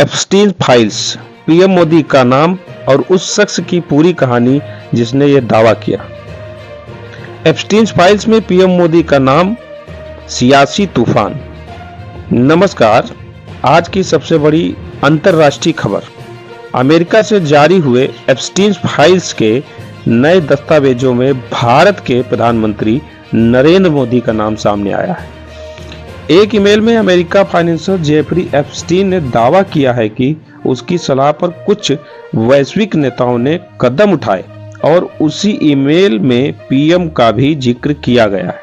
Epstein files, PM Modi का नाम और उस शख्स की पूरी कहानी जिसने यह दावा किया। एप्स्टीन फाइल्स में पीएम मोदी का नाम, सियासी तूफान। नमस्कार, आज की सबसे बड़ी अंतर्राष्ट्रीय खबर। अमेरिका से जारी हुए एप्स्टीन फाइल्स के नए दस्तावेजों में भारत के प्रधानमंत्री नरेंद्र मोदी का नाम सामने आया है। एक ईमेल में अमेरिका फाइनेंसर जेफरी एप्स्टीन ने दावा किया है कि उसकी सलाह पर कुछ वैश्विक नेताओं ने कदम उठाए और उसी ईमेल में पीएम का भी जिक्र किया गया है।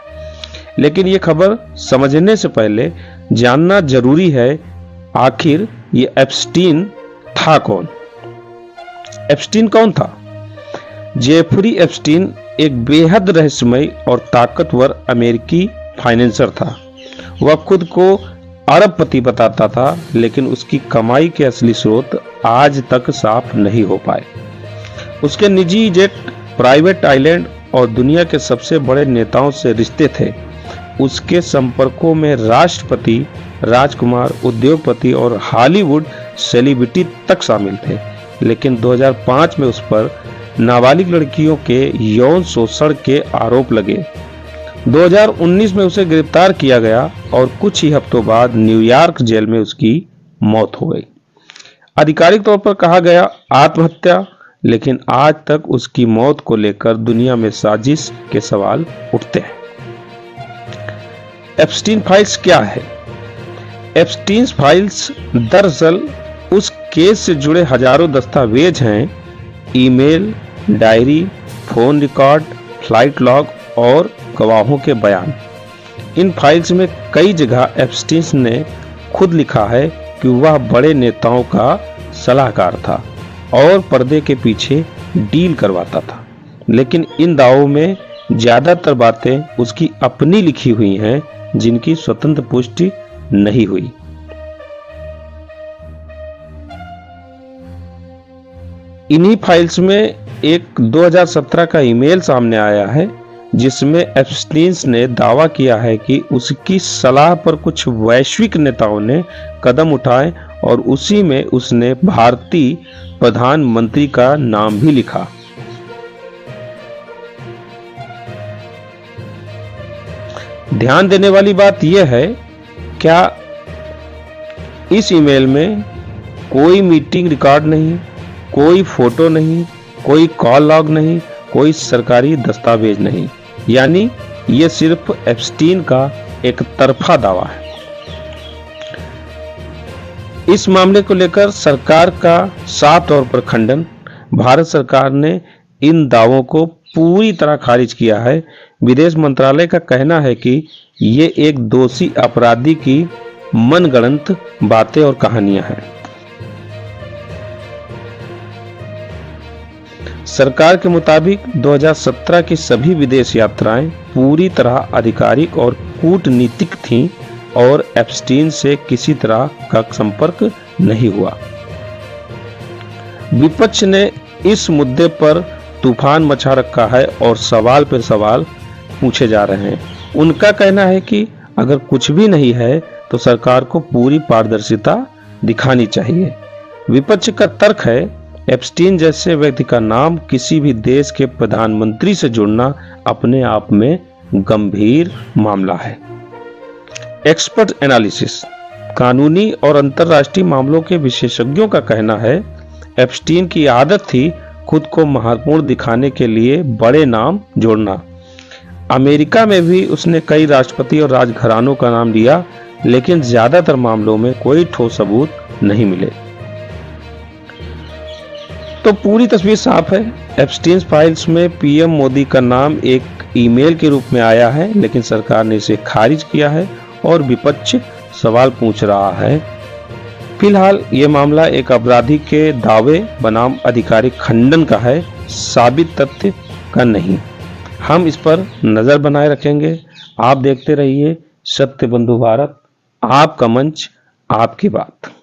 लेकिन ये खबर समझने से पहले जानना जरूरी है, आखिर ये एप्स्टीन था कौन? एप्स्टीन कौन था? जेफरी एप्स्टीन एक बेहद रहस्यमय और ताकतवर अमेरिकी फाइनेंसर था। वह खुद को अरबपति बताता था, लेकिन उसकी कमाई के असली स्रोत आज तक साफ नहीं हो पाए। उसके निजी जेट, प्राइवेट आइलैंड और दुनिया के सबसे बड़े नेताओं से रिश्ते थे। उसके संपर्कों में राष्ट्रपति, राजकुमार, उद्योगपति और हॉलीवुड सेलिब्रिटी तक शामिल थे। लेकिन 2005 में उस पर नाबालिग लड़कियों के यौन शोषण के आरोप लगे। 2019 में उसे गिरफ्तार किया गया और कुछ ही हफ्तों बाद न्यूयॉर्क जेल में उसकी मौत हो गई। आधिकारिक तौर पर कहा गया आत्महत्या, लेकिन आज तक उसकी मौत को लेकर दुनिया में साजिश के सवाल उठते हैं। एप्स्टीन फाइल्स क्या है? एप्स्टीन फाइल्स दरअसल उस केस से जुड़े हजारों दस्तावेज हैं। Email, diary, phone record, flight log और गवाहों के बयान। इन फाइल्स में कई जगह एप्स्टीन ने खुद लिखा है कि वह बड़े नेताओं का सलाहकार था और पर्दे के पीछे डील करवाता था। लेकिन इन दावों में ज्यादातर बातें उसकी अपनी लिखी हुई हैं, जिनकी स्वतंत्र पुष्टि नहीं हुई। इन्हीं फाइल्स में एक 2017 का ईमेल सामने आया है, जिसमें एप्स्टीन ने दावा किया है कि उसकी सलाह पर कुछ वैश्विक नेताओं ने कदम उठाए और उसी में उसने भारतीय प्रधानमंत्री का नाम भी लिखा। ध्यान देने वाली बात यह है, क्या इस ईमेल में कोई मीटिंग रिकॉर्ड नहीं, कोई फोटो नहीं, कोई कॉल लॉग नहीं, कोई सरकारी दस्तावेज नहीं। यानी ये सिर्फ एप्स्टीन का एक तरफा दावा है। इस मामले को लेकर सरकार का साफ तौर पर खंडन। भारत सरकार ने इन दावों को पूरी तरह खारिज किया है। विदेश मंत्रालय का कहना है कि ये एक दोषी अपराधी की मनगढ़ंत बातें और कहानियां हैं। सरकार के मुताबिक 2017 की सभी विदेश यात्राएं पूरी तरह आधिकारिक और कूटनीतिक थीं और एप्स्टीन से किसी तरह का संपर्क नहीं हुआ। विपक्ष ने इस मुद्दे पर तूफान मचा रखा है और सवाल पर सवाल पूछे जा रहे हैं। उनका कहना है कि अगर कुछ भी नहीं है तो सरकार को पूरी पारदर्शिता दिखानी चाहिए। विपक्ष का तर्क है, एप्स्टीन जैसे व्यक्ति का नाम किसी भी देश के प्रधानमंत्री से जुड़ना अपने आप में गंभीर मामला है। Expert analysis. कानूनी और अंतर्राष्ट्रीय मामलों के विशेषज्ञों का कहना है, एप्स्टीन की आदत थी खुद को महत्वपूर्ण दिखाने के लिए बड़े नाम जोड़ना। अमेरिका में भी उसने कई राष्ट्रपति और राजघरानों का नाम लिया, लेकिन ज्यादातर मामलों में कोई ठोस सबूत नहीं मिले। तो पूरी तस्वीर साफ है। एप्स्टीन फाइल्स में पीएम मोदी का नाम एक ईमेल के रूप में आया है, लेकिन सरकार ने इसे खारिज किया है और विपक्ष सवाल पूछ रहा है। फिलहाल ये मामला एक अपराधी के दावे बनाम आधिकारिक खंडन का है, साबित तथ्य का नहीं। हम इस पर नजर बनाए रखेंगे। आप देखते रहिए सत्य बंधु भारत, आपका मंच, आपकी बात।